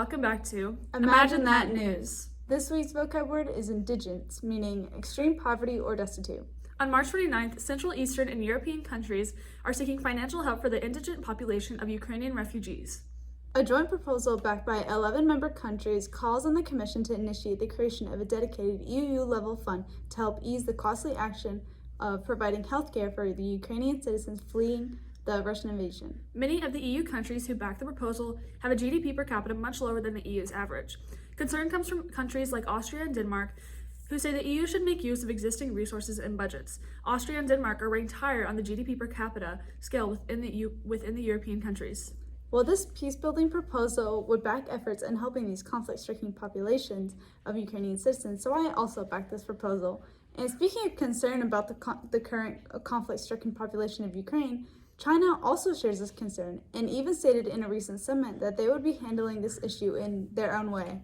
welcome back to Imagine That News. This week's vocab word is indigent, meaning extreme poverty or destitute. On March 29th, Central, Eastern, and European countries are seeking financial help for the indigent population of Ukrainian refugees. A joint proposal backed by 11 member countries calls on the Commission to initiate the creation of a dedicated EU-level fund to help ease the costly action of providing health care for the Ukrainian citizens fleeing the Russian invasion. Many of the EU countries who back the proposal have a GDP per capita much lower than the EU's average. Concern comes from countries like Austria and Denmark, who say the EU should make use of existing resources and budgets. Austria and Denmark are ranked higher on the GDP per capita scale within the European countries. Well, this peace-building proposal would back efforts in helping these conflict-stricken populations of Ukrainian citizens, so I also back this proposal. And speaking of concern about the current conflict-stricken population of Ukraine, China also shares this concern and even stated in a recent summit that they would be handling this issue in their own way.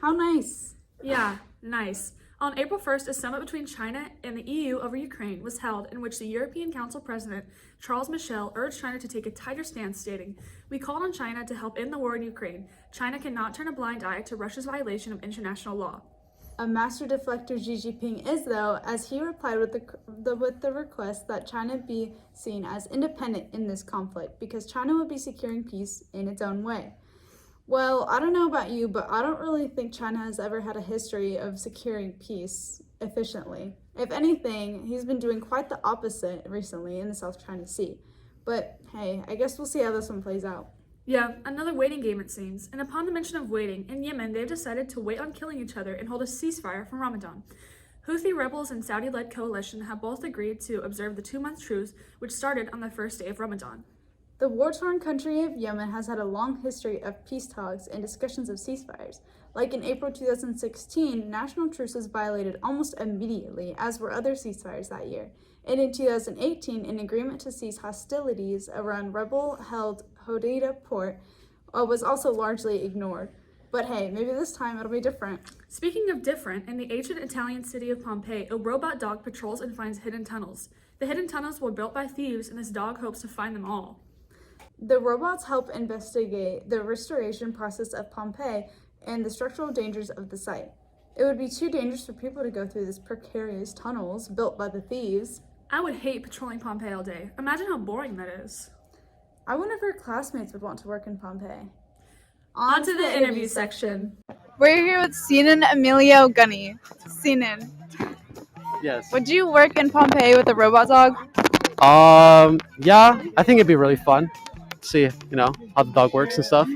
How nice! Yeah, nice. On April 1st, a summit between China and the EU over Ukraine was held in which the European Council President Charles Michel urged China to take a tighter stance, stating, "We called on China to help end the war in Ukraine. China cannot turn a blind eye to Russia's violation of international law." A master deflector Xi Jinping is, though, as he replied with the request that China be seen as independent in this conflict because China would be securing peace in its own way. Well, I don't know about you, but I don't really think China has ever had a history of securing peace efficiently. If anything, he's been doing quite the opposite recently in the South China Sea. But hey, I guess we'll see how this one plays out. Yeah, another waiting game it seems. And upon the mention of waiting, in Yemen they've decided to wait on killing each other and hold a ceasefire for Ramadan. Houthi rebels and Saudi-led coalition have both agreed to observe the 2-month truce, which started on the first day of Ramadan. The war-torn country of Yemen has had a long history of peace talks and discussions of ceasefires. Like in April 2016, national truces violated almost immediately, as were other ceasefires that year. And in 2018, an agreement to cease hostilities around rebel-held Hodeida port was also largely ignored. But hey, maybe this time it'll be different. Speaking of different, in the ancient Italian city of Pompeii, a robot dog patrols and finds hidden tunnels. The hidden tunnels were built by thieves, and this dog hopes to find them all. The robots help investigate the restoration process of Pompeii and the structural dangers of the site. It would be too dangerous for people to go through these precarious tunnels built by the thieves. I would hate patrolling Pompeii all day. Imagine how boring that is. I wonder if our classmates would want to work in Pompeii. On to the interview section. We're here with Itn Emilio Gunny. Itn, Yes. would you work in Pompeii with a robot dog? Yeah, I think it'd be really fun. See, how the dog works and stuff.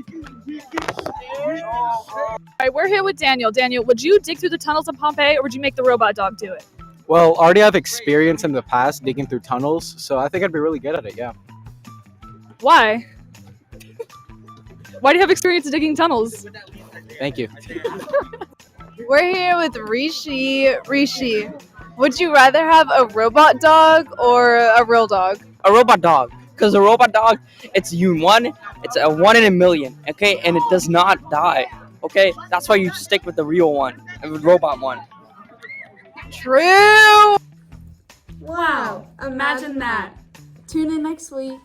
All right, we're here with Daniel. Daniel, would you dig through the tunnels of Pompeii, or would you make the robot dog do it? Well, I already have experience in the past digging through tunnels, so I think I'd be really good at it, yeah. Why? Why do you have experience in digging tunnels? Thank you. We're here with Rishi. Rishi, would you rather have a robot dog or a real dog? A robot dog, because a robot dog, it's a 1 in a million, okay, and it does not die, okay. That's why you stick with the real one, a robot one. True. Wow, imagine that. Tune in next week.